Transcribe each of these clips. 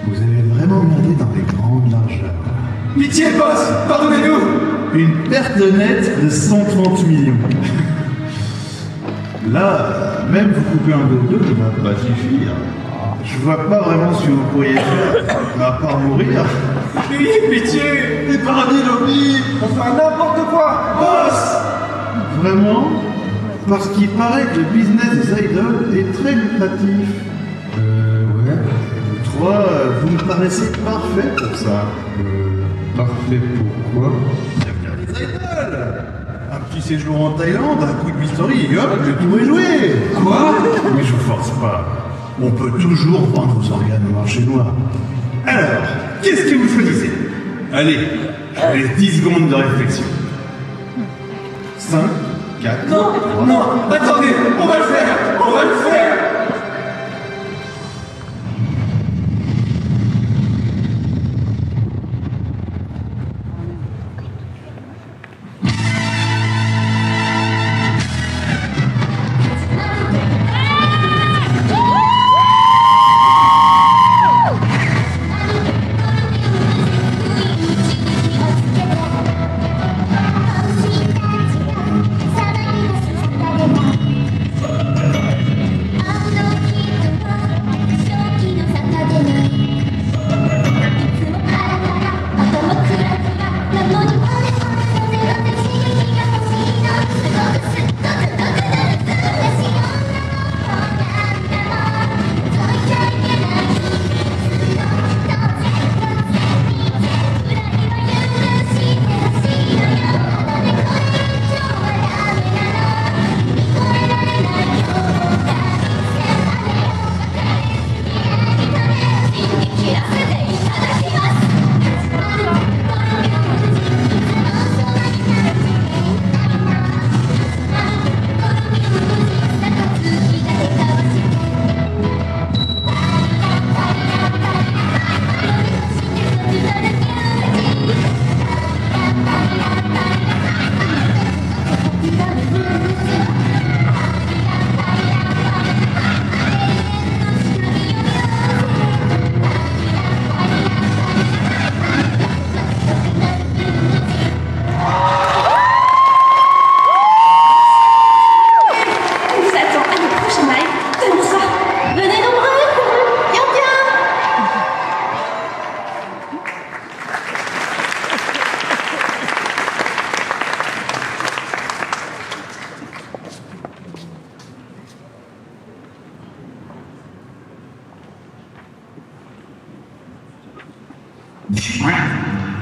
Vous avez vraiment merdé dans les grandes largeurs. Pitié, boss, pardonnez-nous. Une perte nette de 130 millions. Là, même vous couper un dos deux ne va pas suffire. Je vois pas vraiment ce que vous pourriez faire, à part mourir. Oui, pitié, les paradis lobby, on fait n'importe quoi, boss. Vraiment? Parce qu'il paraît que le business des idoles est très lucratif. Ouais. Vous trois, vous me paraissez parfait pour ça. Parfait pourquoi? Devenir des idoles. Un petit séjour en Thaïlande, un coup de bistouri, et hop, le tout est joué. Quoi? Mais je vous force pas. On peut toujours vendre vos organes au marché noir. Alors, qu'est-ce que vous choisissez? Allez, je vous laisse 10 secondes de réflexion. 5, 4, Non, 3, non, attendez, on va le faire, on va le faire.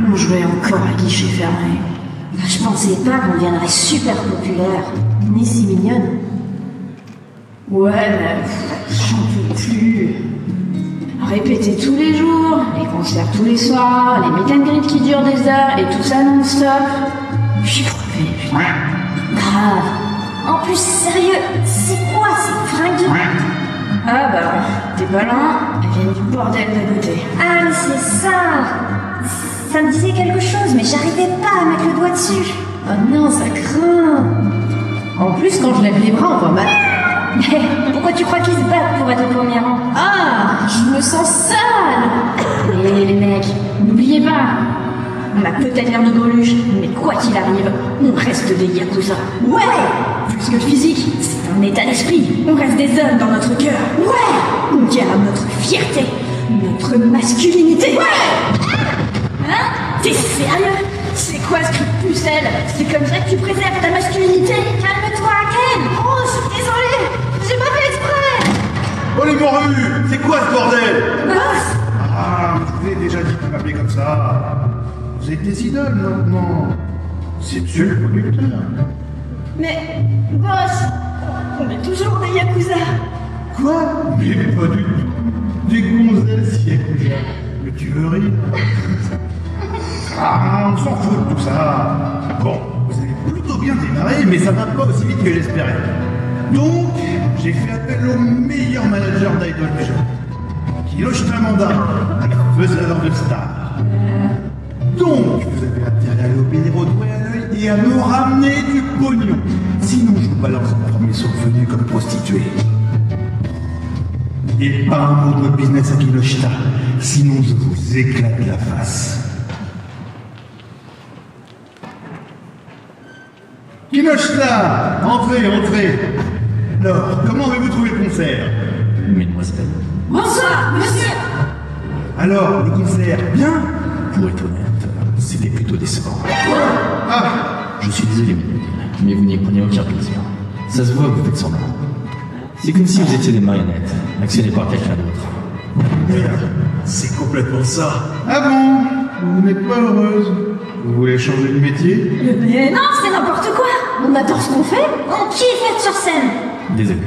On jouait encore à guichet fermé. Je pensais pas qu'on deviendrait super populaire, ni si mignonne. Ouais, mais j'en peux plus. Répéter tous les jours, les concerts tous les soirs, les meet and greet qui durent des heures et tout ça non-stop. Je suis crevée, putain. Grave. En plus, sérieux, c'est quoi ces fringues? Ah bah, t'es pas loin, elles viennent du bordel d'à côté. Ah, mais c'est ça. Ça me disait quelque chose, mais j'arrivais pas à mettre le doigt dessus. Oh non, ça craint. En plus, quand je lève les bras, on voit mal. Mais pourquoi tu crois qu'ils se battent pour être au premier rang? Ah, je me sens sale. Et les mecs, N'oubliez pas, on a peut-être l'air de greluche, mais quoi qu'il arrive, on reste des yakuza. ouais, Plus que le physique, c'est un état d'esprit. On reste des hommes dans notre cœur. ouais, On garde notre fierté, notre masculinité. Hein? T'es sérieux? C'est quoi ce truc de pucelle? C'est comme ça que tu préserves ta masculinité? calme-toi, Ken. Oh, je suis désolée, j'ai pas fait exprès. Oh les morues! C'est quoi ce bordel? Boss, Ah, je vous ai déjà dit de m'appeler comme ça. Vous êtes des idoles maintenant. C'est monsieur le producteur. Mais, boss, on est toujours des yakuza. Quoi? Mais pas du tout. Des gonzesses yakuza. Mais tu veux rire? Ah, on s'en fout de tout ça. Bon, vous avez plutôt bien démarré, mais ça va pas aussi vite que j'espérais. Donc, j'ai fait appel au meilleur manager d'Idol déjà. Hiroshi Tamanda, un faiseur de stars. Donc, vous avez intérêt à aller au Pénéro de doigt à l'œil et à me ramener du pognon. Sinon, je vous balance un premier saut venu comme prostituée. Et pas un mot de votre business à Kinoshita, sinon je vous éclate la face. Kinoshita, entrez, entrez. Alors, comment avez-vous trouvé le concert? Mesdemoiselles, Bonsoir, monsieur. Alors, le concert, bien? pour être honnête, c'était plutôt décevant. Ah, Je suis désolé, mais vous n'y prenez aucun plaisir. Ça se voit que vous faites semblant. C'est comme si vous étiez des marionnettes, actionnées par quelqu'un d'autre. merde. C'est complètement ça. Ah bon? Vous n'êtes pas heureuse? Vous voulez changer de métier? Mais non, c'est n'importe quoi. On adore ce qu'on fait. On kiffe être sur scène. Désolé,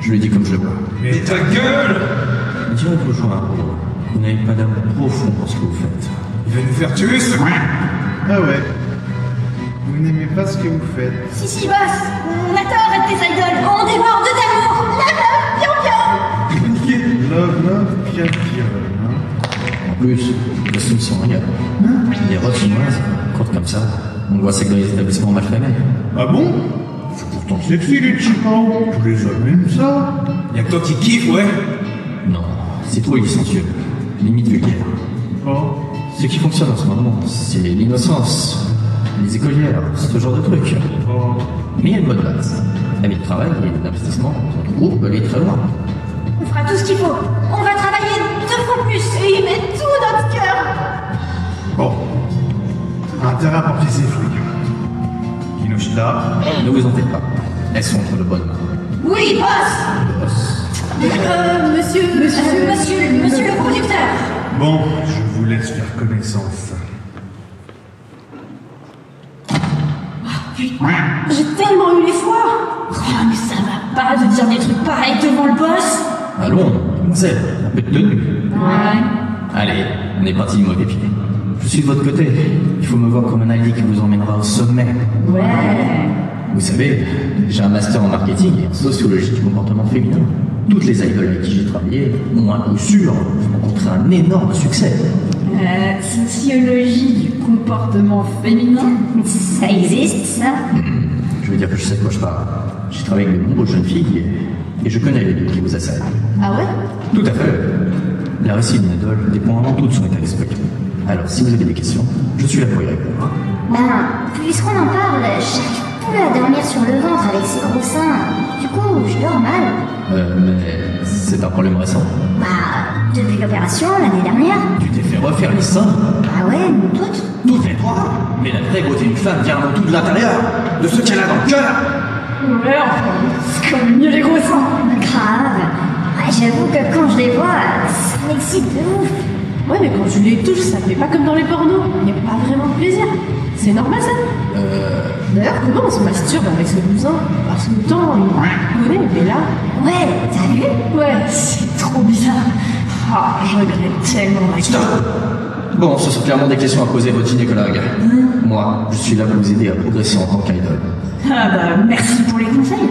je le dis comme je le vois. Mais ta gueule! Je dirais que rejoint un rôle. Vous n'avez pas d'amour profond pour ce que vous faites. Il va nous faire tuer ce... Ah ouais. Vous n'aimez pas ce que vous faites? Si, boss, on adore être des idoles. On déborde d'amour. Love, pia, hein? En plus, les costumes sont rien. Les robes chinoises, courtes comme ça, on voit ça que dans les établissements mal famés. Ah bon? C'est pourtant sexy les chipos. Tous les hommes aiment ça. Y'a que toi qui kiffe, ouais? Non, c'est trop licencieux, limite vulgaire. Oh. Ce qui fonctionne en ce moment, c'est l'innocence, les écolières, ce genre de trucs. Oh. Mais il y a une bonne base. Avec le travail et l'investissement, notre groupe peut aller très loin. On fera tout ce qu'il faut. On va travailler 2 fois plus et y mettre tout notre cœur. Bon. Intérêt à porter ses fruits. Kinoshita. Ne vous en faites pas, elles sont entre de bonnes mains. Oui, boss. Boss. Monsieur Monsieur le producteur. Bon, je vous laisse faire connaissance. J'ai tellement eu les fois. Oh, mais ça va pas de dire des trucs pareils devant le boss. Allons, mademoiselle, un peu de tenue. Ouais. Allez, on est parti du mauvais pied. Je suis de votre côté. Il faut me voir comme un allié qui vous emmènera au sommet. Ouais. Vous savez, j'ai un master en marketing et en sociologie du comportement féminin. Toutes les idoles avec qui j'ai travaillé ont un coup sûr rencontré un énorme succès. Sociologie du comportement féminin. Ça existe, ça? Je veux dire que je sais de quoi je parle. J'ai travaillé avec de nombreuses jeunes filles et je connais les deux qui vous assaillent. Ah ouais? Tout à fait. La réussite d'une idole dépend avant tout de son état d'esprit. Alors, si vous avez des questions, je suis là pour y répondre. Ben, puisqu'on en parle, j'arrive plus à dormir sur le ventre avec ces gros seins. Du coup, je dors mal. Mais c'est un problème récent. Bah, depuis l'opération, l'année dernière. Tu t'es fait refaire les seins. Ah ouais, nous toutes. Toutes les trois. Mais la vraie beauté d'une femme vient avant tout de l'intérieur, de ce qu'elle a dans le cœur. Ouais, enfin, c'est quand même mieux les gros seins. Grave. Ouais, j'avoue que quand je les vois, ça m'excite de ouf. Ouais, mais quand tu les touches, ça fait pas comme dans les pornos. Y a pas vraiment de plaisir. C'est normal ça? D'ailleurs, comment on se masturbe avec ce blouson? Parce que le temps, il connaît, mais là. Ouais, t'as vu? Ouais, c'est trop bizarre. Ah, je regrette tellement ma Stop. Bon, ce sont clairement des questions à poser à votre gynécologue. Moi, je suis là pour vous aider à progresser en tant qu'idole. Ah bah, merci pour les conseils.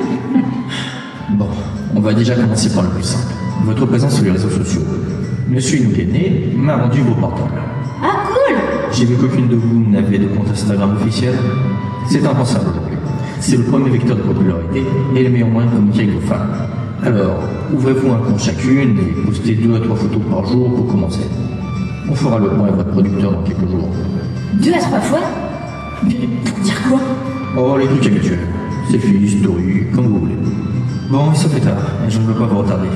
Bon, on va déjà commencer par le plus simple. Votre présence sur les réseaux sociaux. Monsieur Inugene m'a rendu vos portables. Ah, cool! J'ai vu qu'aucune de vous n'avait de compte Instagram officiel. C'est impensable aujourd'hui. C'est le premier vecteur de popularité et le meilleur moyen de communiquer avec vos fans. Alors, ouvrez-vous un compte chacune et postez 2 à 3 photos par jour pour commencer. On fera le point avec votre producteur dans quelques jours. 2 à 3 fois? Mais pour dire quoi? Oh, les trucs habituels. Selfie, story, comme vous voulez. Bon, il se fait tard et je ne veux pas vous retarder.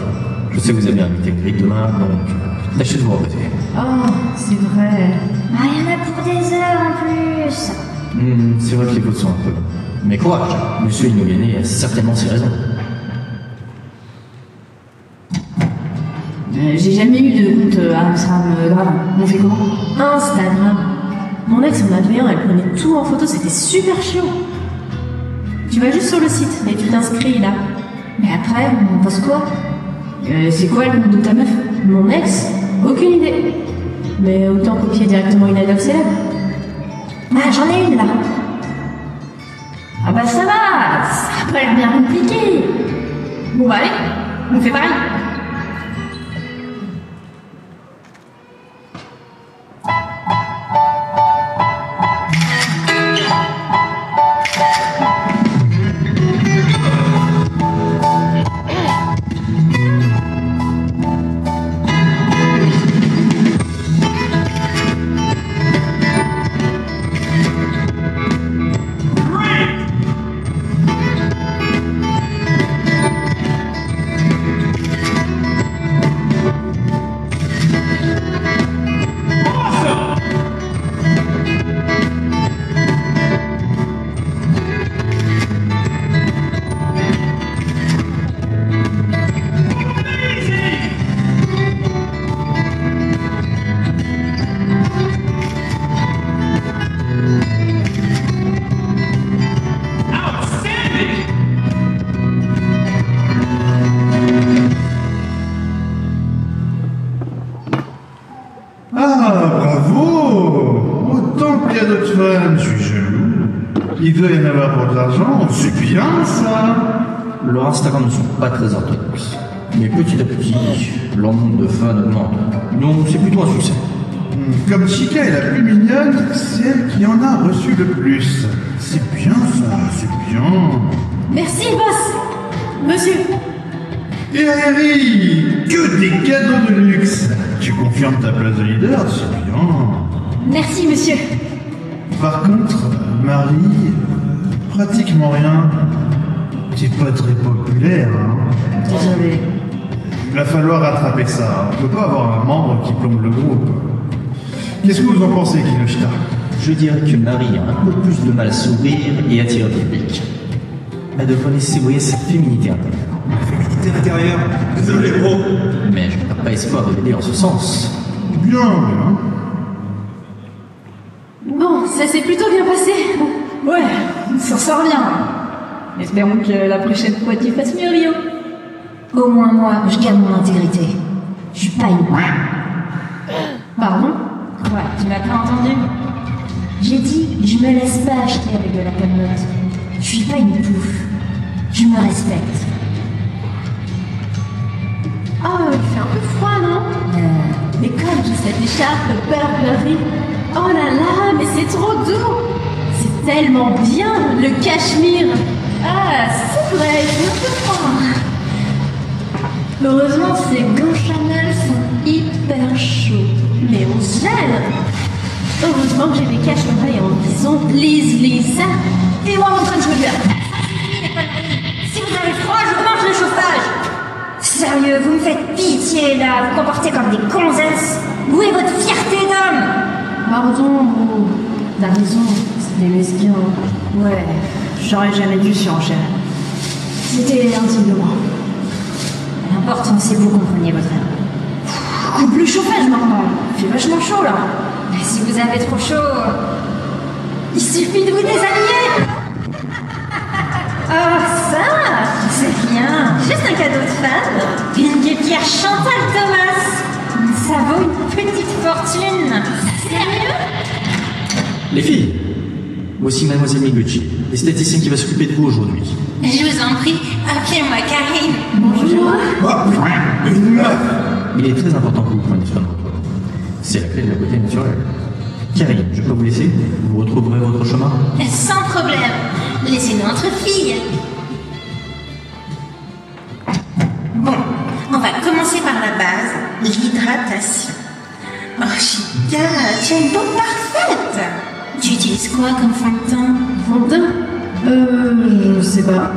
Je sais que vous avez un meeting grille demain, donc tâchez de vous reposer. Oh, c'est vrai. Ah, y en a pour des heures en plus. C'est vrai que les fautes sont un peu longues. Mais courage, monsieur Inugene a certainement ses raisons. J'ai jamais eu de compte Instagram grave. On fait comment? Instagram. Mon ex en avait un, elle prenait tout en photo, c'était super chiant. Tu vas juste sur le site et tu t'inscris là. Mais après, on poste quoi? C'est quoi le nom de ta meuf? Mon ex? Aucune idée. Mais autant copier directement une idole célèbre. Ah, j'en ai une là. Ah bah ça va, ça a pas l'air bien compliqué. Bon bah allez, on fait pareil. fans, je suis jaloux. Il doit y en avoir pour de l'argent, c'est bien ça. Leurs Instagram ne sont pas très orthodoxes. Mais petit à petit, leur nombre de fans augmente. Donc c'est plutôt un succès. Comme Chica est la plus mignonne, c'est elle qui en a reçu le plus. C'est bien ça, c'est bien. Merci, boss. Monsieur. Et Harry, que des cadeaux de luxe. Tu confirmes ta place de leader, c'est bien. Merci, monsieur. Par contre, Marie, pratiquement rien. T'es pas très populaire, hein. Désolé. Il va falloir rattraper ça. On peut pas avoir un membre qui plombe le groupe. Qu'est-ce que vous en pensez, Kinoshita? Je dirais que Marie a un peu plus de mal à sourire et attirer le public. Elle devrait laisser briller sa féminité intérieure. Féminité intérieure. Désolé, bro. Mais je n'ai pas espoir de l'aider en ce sens. Bien, bien. Bon, ça s'est plutôt bien passé. Ouais, ça sort bien. Espérons que la prochaine fois tu fasses mieux, Rio. Au moins moi, je garde mon intégrité. Je suis pas une... Pardon? Ouais, tu m'as pas entendu? J'ai dit, je me laisse pas acheter avec de la connote. Je suis pas une pouffe. Je me respecte. Oh, il fait un peu froid, non? Mais comme j'ai cette écharpe Burberry. Oh là là, mais c'est trop doux. C'est tellement bien, le cachemire. Ah, c'est vrai, c'est un peu froid. Heureusement, ces gants Chanel sont hyper chauds. Mais on se gèle. Heureusement que j'ai mes cache-oreilles en bison. Lise ça. Et moi, mon train de chaudière. Si vous avez froid, je mange le chauffage. Sérieux, vous me faites pitié là. Vous comportez comme des gonzesses. Où est votre fierté d'homme? Pardon, bro. T'as raison, c'était mesquin. Ouais, j'aurais jamais dû surenchérir. C'était intime de moi. L'important, c'est que vous compreniez votre erreur. Coupe le chauffage maintenant. Il fait vachement chaud là. Mais si vous avez trop chaud, il suffit de vous déshabiller. Oh, ça, c'est rien. Juste un cadeau de fan. Une guépière Chantal Thomas. Ça vaut une petite fortune. Sérieux? Les filles, voici Mademoiselle Miguchi, l'esthéticienne qui va s'occuper de vous aujourd'hui. Je vous en prie, appelez-moi Karine. Bonjour. Oh putain, une meuf. Il est très important que vous preniez soin de votre peau. C'est la clé de la beauté naturelle. Karine, je peux vous laisser? Vous retrouverez votre chemin? Sans problème. Laissez-nous entre filles. Bon, on va commencer par la base, l'hydratation. Oh, Chica, tu as une peau parfaite. Tu utilises quoi comme fond de teint? Fond de teint? Je sais pas.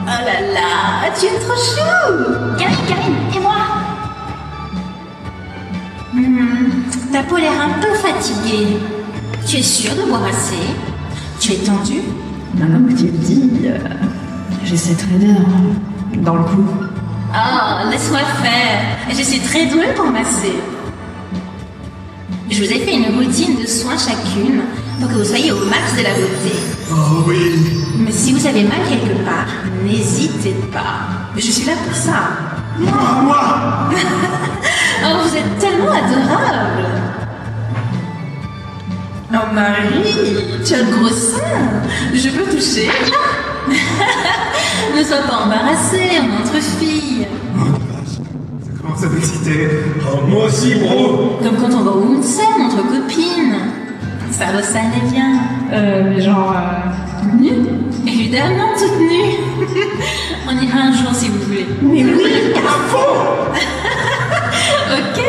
Oh là là, tu es trop chou. Karine, et moi? Ta peau a l'air un peu fatiguée. Tu es sûre de boire assez? Tu es tendue? Maintenant que tu le dis, j'ai cette raideur dans le cou. Oh, laisse-moi faire. Je suis très douée pour masser. Je vous ai fait une routine de soins chacune pour que vous soyez au max de la beauté. Oh oui. Mais si vous avez mal quelque part, n'hésitez pas. Je suis là pour ça. Moi. Oh, vous êtes tellement adorable. Oh Marie, tu as de gros seins. Je peux toucher? Ne sois pas embarrassée, on est entre filles. Oh la vache, ça commence à m'exciter. Oh moi aussi, bro. Comme quand on va au Onsen entre copines. Ça ressemble bien. Mais genre, toute nue? Évidemment, toute nue. On ira un jour si vous voulez. Mais oui! À fond. Ok.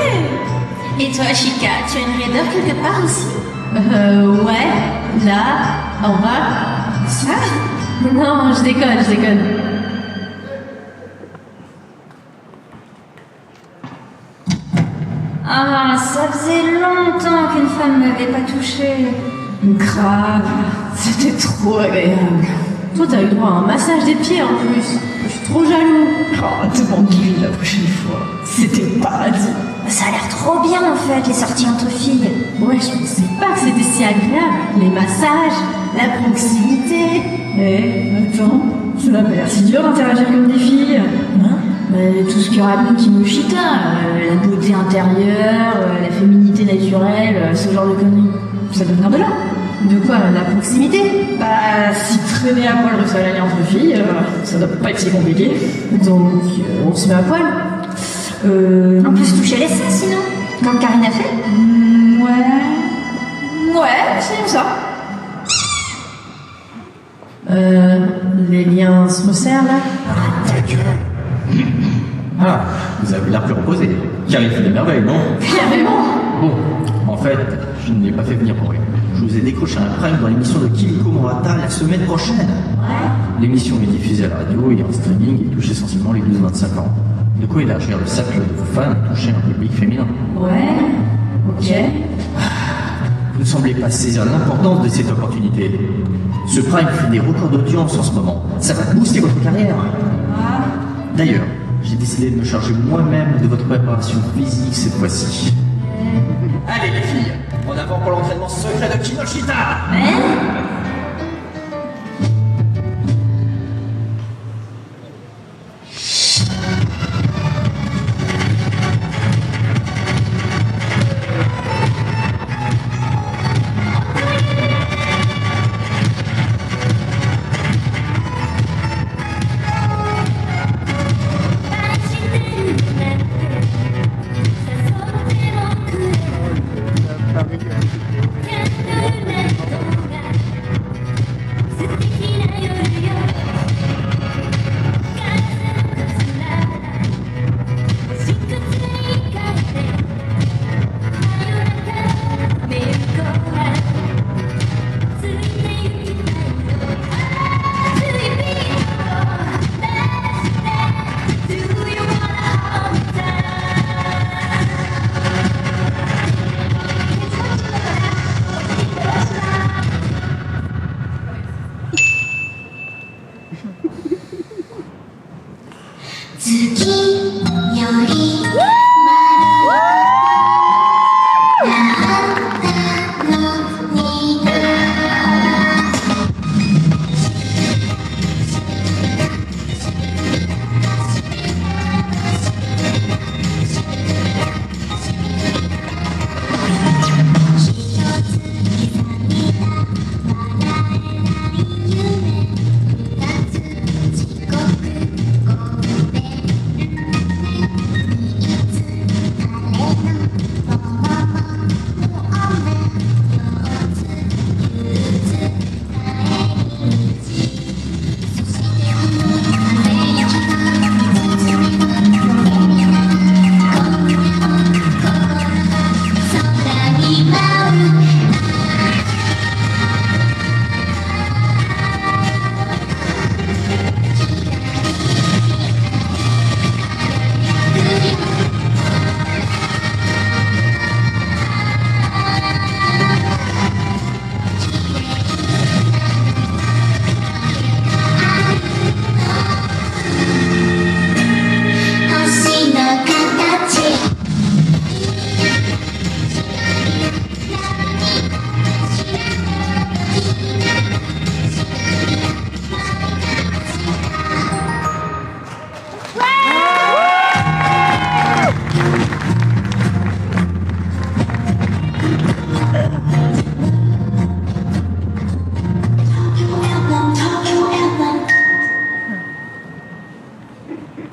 Et toi, Chica, tu as une raideur quelque part aussi? Ouais. Là, en bas. Ça? Non, je déconne. Ah, ça faisait longtemps qu'une femme m'avait pas touchée. Grave. C'était trop agréable. Toi, t'as eu droit à un massage des pieds en plus. Je suis trop jaloux. Oh, demande-lui la prochaine fois. C'était le paradis. Ça a l'air trop bien en fait, les sorties entre filles. Ouais, je pensais pas que c'était si agréable. Les massages, la proximité. Attends, ça m'a l'air si dur d'interagir comme des filles. Hein? Tout ce que raconte Kinoshita, la beauté intérieure, la féminité naturelle, ce genre de conneries. Ça doit venir de là. De quoi? La proximité? Bah, si traîner à poil reste à l'alliance entre filles, ça doit pas être si compliqué. Donc, on se met à poil. On peut se toucher les seins sinon, comme Karine a fait. Ouais, c'est ça. Les liens se resserrent là? Ah, vous avez l'air plus reposé. Karine fait des merveilles, non? Carrément. Bon, en fait, je ne l'ai pas fait venir pour rien. Je vous ai décroché un prime dans l'émission de Kimiko Morata la semaine prochaine. L'émission est diffusée à la radio et en streaming et touche essentiellement les 12-25 ans. De quoi élargir le cercle de vos fans et toucher un public féminin. Ouais, ok. Vous ne semblez pas saisir l'importance de cette opportunité. Ce prime fait des records d'audience en ce moment. Ça va booster votre carrière. D'ailleurs, j'ai décidé de me charger moi-même de votre préparation physique cette fois-ci. Allez les filles, en avant pour l'entraînement secret de Kinoshita.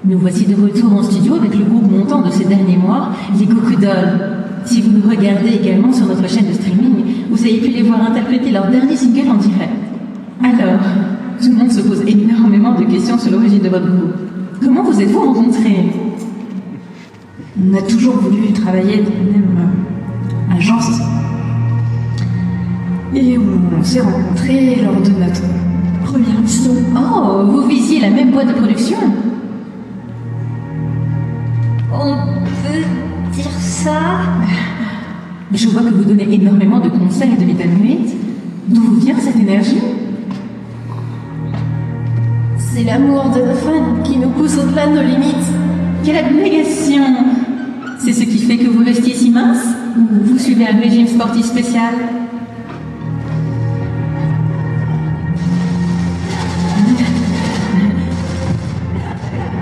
Nous voici de retour en studio avec le groupe montant de ces derniers mois, les Goku-Dolls. Si vous nous regardez également sur notre chaîne de streaming, vous avez pu les voir interpréter leur dernier single en direct. Alors, tout le monde se pose énormément de questions sur l'origine de votre groupe. Comment vous êtes-vous rencontrés? On a toujours voulu travailler dans la même agence. Et on s'est rencontrés lors de notre première mission. Oh, vous visiez la même boîte de production? On peut dire ça? Je vois que vous donnez énormément de conseils et de métanuites. D'où vient cette énergie? C'est l'amour de nos fans qui nous pousse au-delà de nos limites. Quelle abnégation! C'est ce qui fait que vous restiez si mince? Ou vous suivez un régime sportif spécial?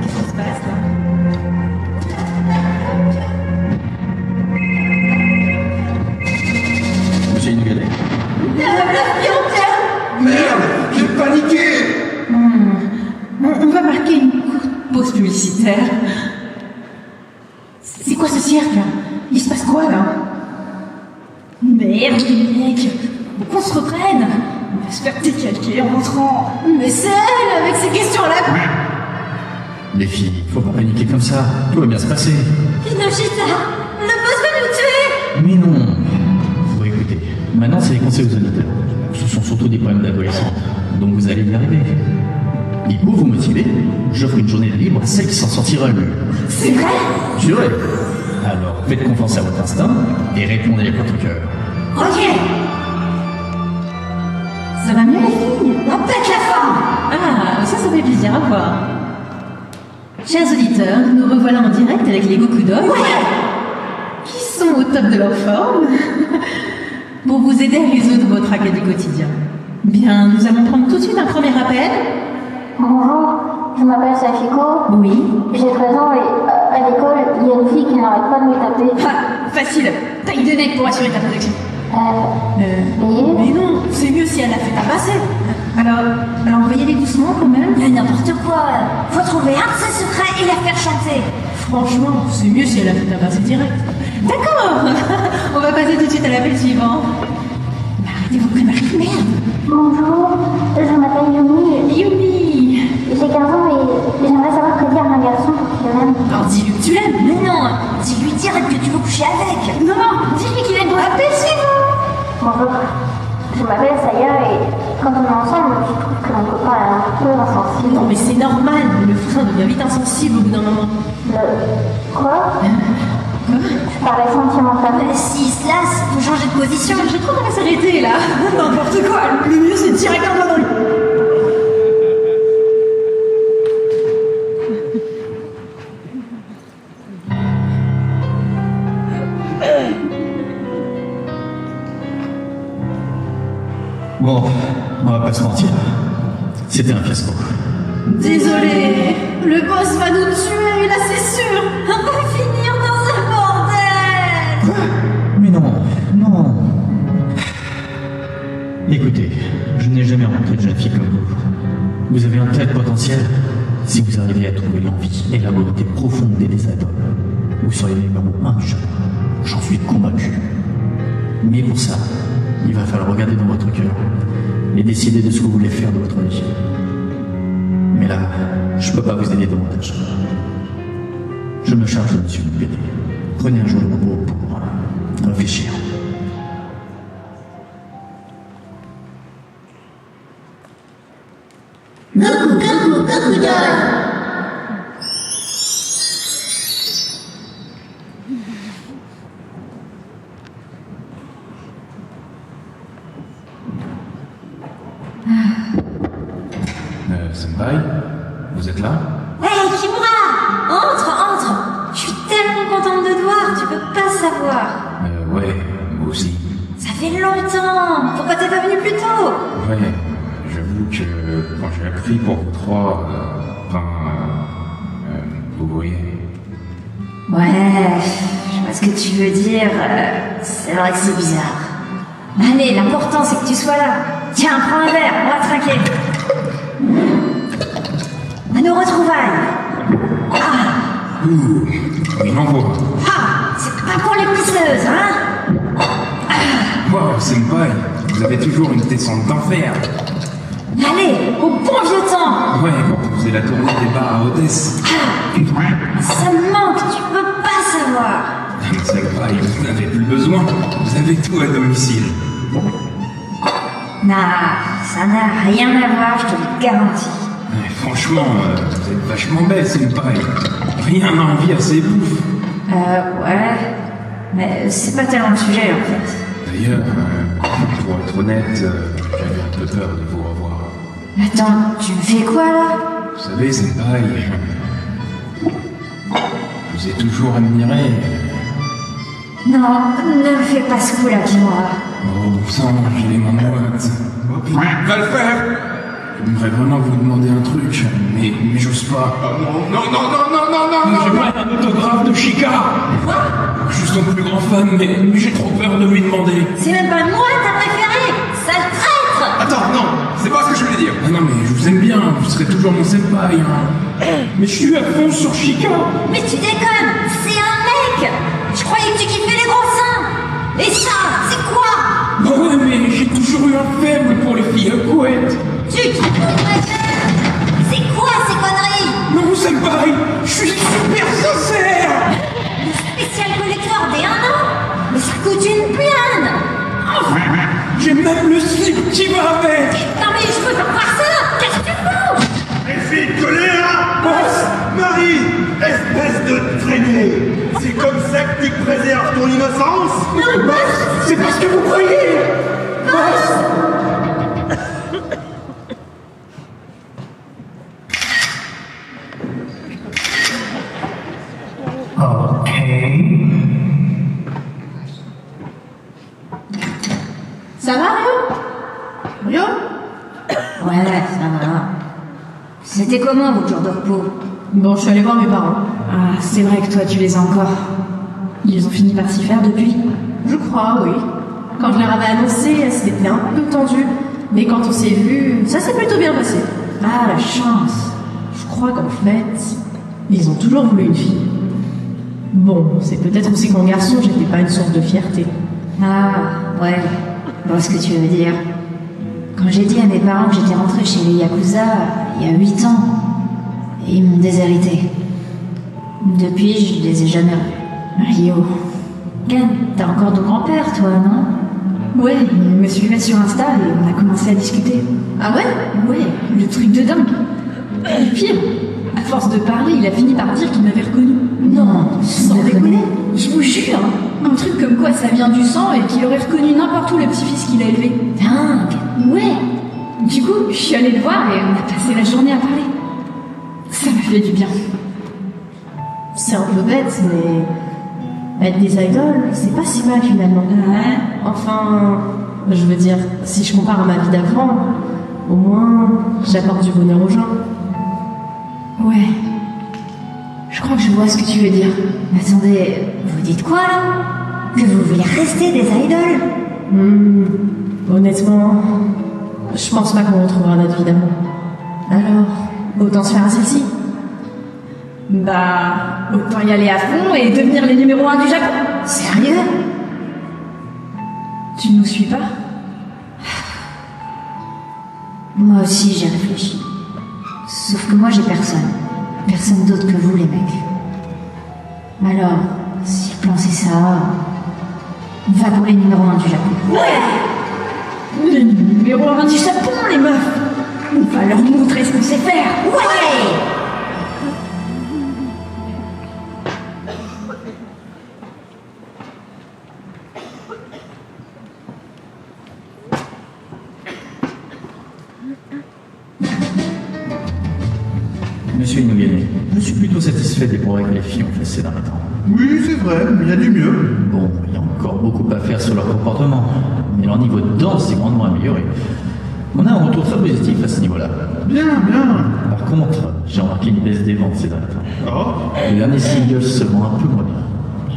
Qu'est-ce qui se passe là? J'ai une galère. Il se passe quoi, là? Merde, les mecs! Faut qu'on se reprenne! On va se faire décalquer en rentrant! Mais c'est elle, avec ces questions-là! Les filles, faut pas paniquer comme ça. Tout va bien se passer. Kinoshita! Le boss va nous tuer! Mais non. Faut écouter. Maintenant, c'est les conseils aux auditeurs. Ce sont surtout des problèmes d'adolescente. Donc vous allez y arriver. Et pour vous motiver, j'offre une journée libre à celle qui s'en sortira le mieux. C'est vrai? Juré. Alors, faites confiance à votre instinct et répondez avec votre cœur. Ok! Ça va mieux, les filles? On pète la forme! Ah, ça fait plaisir à voir. Chers auditeurs, nous revoilà en direct avec les Gokudoi, qui sont au top de leur forme, pour vous aider à résoudre votre tracas du quotidien. Bien, nous allons prendre tout de suite un premier appel. Bonjour, je m'appelle Sachiko. Oui. J'ai 13 ans et à l'école, il y a une fille qui n'arrête pas de me taper. Ah, facile. Taille de nez pour assurer ta protection. Payé. Mais non, c'est mieux si elle a fait tabasser. Alors envoyez-les doucement quand même. Mais n'importe quoi. Faut trouver un de ses secrets et la faire chanter. Franchement, c'est mieux si elle a fait tabasser direct. D'accord. On va passer tout de suite à l'appel suivant. Mais arrêtez vos conneries, merde. Bonjour, je m'appelle Yumi. Yumi. J'ai 15 ans et j'aimerais savoir prédire un garçon pour qu'il m'aime. Alors dis-lui que tu l'aimes. Mais non, dis-lui direct que tu veux coucher avec. Non, dis-lui qu'il aime. Appel suivant. Bonjour, je m'appelle Saya et quand on est ensemble, je trouve que mon copain est un peu insensible. Non mais c'est normal, le frein devient vite insensible au bout d'un moment. Quoi? Je parlais sentimentalement. S'il se lasse, faut changer de position. Je crois qu'on va s'arrêter là. N'importe quoi, le mieux c'est direct un doigt dans le... Bon, on va pas se mentir. C'était un fiasco. Désolé, le boss va nous tuer, là c'est sûr. On va finir dans un bordel. Quoi? Mais non, non. Écoutez, je n'ai jamais rencontré de jeune fille comme vous. Vous avez un tel potentiel. Si vous arrivez à trouver l'envie et la volonté profonde d'aider des idoles, vous seriez le numéro 1 du jeu. J'en suis convaincu. Mais pour ça, il va falloir regarder dans votre cœur et décider de ce que vous voulez faire de votre vie. Mais là, je peux pas vous aider davantage. Je me charge de monsieur Mugade. Prenez un jour de repos pour réfléchir. Senpai, vous êtes là? Hey, Kimura! Entre! Je suis tellement contente de te voir, tu peux pas savoir. Ouais, moi aussi. Ça fait longtemps. Pourquoi t'es pas venu plus tôt? Ouais, j'avoue que quand j'ai appris pour vous trois, vous voyez. Ouais, je vois ce que tu veux dire. C'est vrai que c'est bizarre. Allez, l'important c'est que tu sois là. Tiens, prends un verre, on va trinquer. À nos retrouvailles. Il envoie. Ah, c'est pas pour les pisseuses, hein? Wow, Senpai, vous avez toujours une descente d'enfer. Allez, au bon vieux temps. Ouais, quand vous faisiez la tournée des bars à Odesse. Ça me manque, tu peux pas savoir. Senpai, vous n'avez plus besoin. Vous avez tout à domicile. Nah, ça n'a rien à voir, je te le garantis. Ouais, franchement, vous êtes vachement belle, Senpai. Rien n'a envie à ses bouffes. Ouais. Mais c'est pas tellement le sujet, en fait. D'ailleurs, pour être honnête, j'avais un peu peur de vous revoir. Attends, tu me fais quoi, là? Vous savez, Senpai, je vous ai toujours admiré. Non, ne me fais pas ce coup, là, Kimura. Oh, bon sang, j'ai les mains moites. Va le faire! J'aimerais vraiment vous demander un truc, mais j'ose pas. Non, j'ai pas un autographe de Chica! Je suis son plus grand fan, mais j'ai trop peur de lui demander. C'est même pas moi ta préférée, sale traître! Attends, non, c'est pas ce que je voulais dire. Ah non, mais je vous aime bien, vous serez toujours mon senpai. Mais je suis à fond sur Chica. Mais tu déconnes, c'est un mec! Je croyais que tu kiffais Et ça, c'est quoi? Bah ouais, mais j'ai toujours eu un faible pour les filles à couette. Tu préfères? C'est quoi ces conneries? Non, senpai, je suis super sincère. Le spécial collector des 1 an? Mais ça coûte une blinde! J'ai même le slip qui va avec. Non mais je peux pas voir ça! Qu'est-ce que tu fous? Les filles de colère! Boss, Marie! Espèce de traînée! C'est comme ça que tu préserves ton innocence? non, boss, c'est parce que vous croyez. Boss. Ok. Ça va, Rio? Rio? Ouais, ça va. C'était comment votre jour de repos? Bon, je suis allée voir mes parents. Ah, c'est vrai que toi, tu les as encore. Ils ont fini par s'y faire depuis? Je crois, oui. Quand je leur avais annoncé, c'était un peu tendu. Mais quand on s'est vus, ça s'est plutôt bien passé. Ah, la chance. Je crois qu'en fait, ils ont toujours voulu une fille. Bon, c'est peut-être aussi qu'en garçon, j'étais pas une source de fierté. Ah, ouais. Je vois ce que tu veux dire. Quand j'ai dit à mes parents que j'étais rentrée chez les Yakuza, il y a 8 ans, et ils m'ont déshérité. Depuis, je les ai jamais revus. Rio. Ken, t'as encore ton grand-père, toi, non? Ouais, il me suivait sur Insta et on a commencé à discuter. Ah ouais? Ouais, le truc de dingue. Et le pire, à force de parler, il a fini par dire qu'il m'avait reconnu. Non, Sans je déconner, connais. je vous jure. Un truc comme quoi ça vient du sang et qu'il aurait reconnu n'importe où le petit-fils qu'il a élevé. Dingue. Ouais. Du coup, je suis allée le voir et on a passé la journée à parler. Ça m'a fait du bien. C'est un peu bête, mais être des idoles, c'est pas si mal finalement. Ouais. Enfin, je veux dire, si je compare à ma vie d'avant, au moins, j'apporte du bonheur aux gens. Ouais. Je crois que je vois ce que tu veux dire. Mais attendez, vous dites quoi, là? Que vous voulez rester des idoles? Honnêtement, je pense pas qu'on retrouvera notre vie d'amour. Alors, autant se faire à celle-ci. Bah, autant y aller à fond et devenir les numéros 1 du Japon. Sérieux? Tu nous suis pas? Moi aussi, j'ai réfléchi. Sauf que moi, j'ai personne. Personne d'autre que vous, les mecs. Alors, si le plan c'est ça, on va pour les numéros 1 du Japon. Les numéros 1 du Japon, les meufs. On va leur montrer ce qu'on sait faire. Ouais! Monsieur Inogane, je suis plutôt satisfait des progrès que les filles ont fait ces derniers temps. Oui, c'est vrai, mais il y a du mieux. Bon, il y a encore beaucoup à faire sur leur comportement, mais leur niveau de danse est grandement amélioré. On a un retour très positif à ce niveau-là. Bien, bien. Par contre, j'ai remarqué une baisse des ventes ces derniers temps. Oh, Le dernier single se vend un peu moins bien.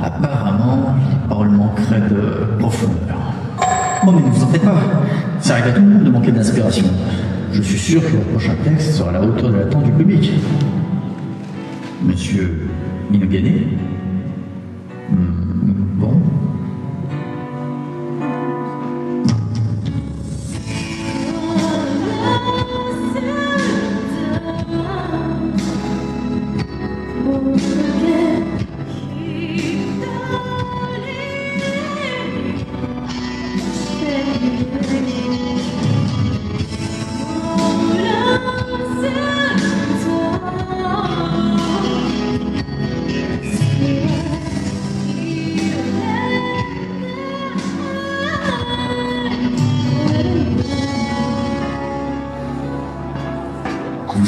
Apparemment, les paroles manqueraient de profondeur. Oh, mais ne vous en faites pas. Ça arrive à tout le monde de manquer d'inspiration. Je suis sûr que le prochain texte sera à la hauteur de l'attente du public. Monsieur Inogane? Bon.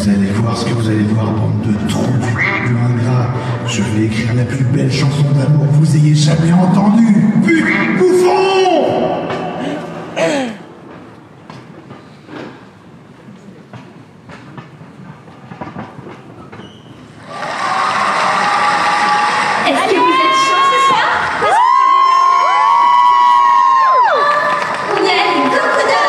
vous allez voir ce que vous allez voir, bande de trous, de ingrats. Je vais écrire la plus belle chanson d'amour que vous ayez jamais entendue. Bouffon! Est-ce que vous êtes chaud ce soir? On y a beaucoup d'os!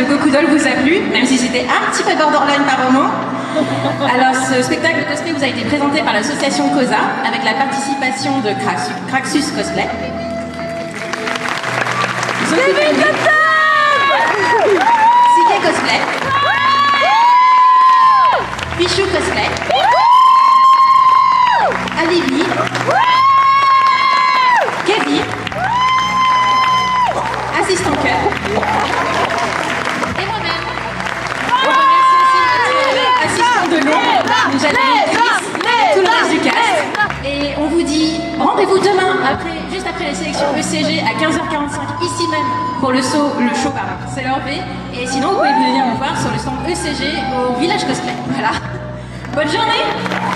de Goku Doll vous a plu, même si c'était un petit peu borderline par moment. Alors, ce spectacle de cosplay vous a été présenté par l'association COSA avec la participation de Craxus Cosplay. Sike Cosplay. Pichou Cosplay. Alibi. Kevin. Assistant Cœur. Et moi-même. On remercie aussi notre assistant de l'ombre, déjà tout le reste du cast. Et on vous dit rendez-vous demain, juste après les sélections ECG à 15h45, ici même, pour le show, c'est l'heure V. Et sinon, vous pouvez venir nous voir sur le stand ECG au Village Cosplay. Voilà. Bonne journée!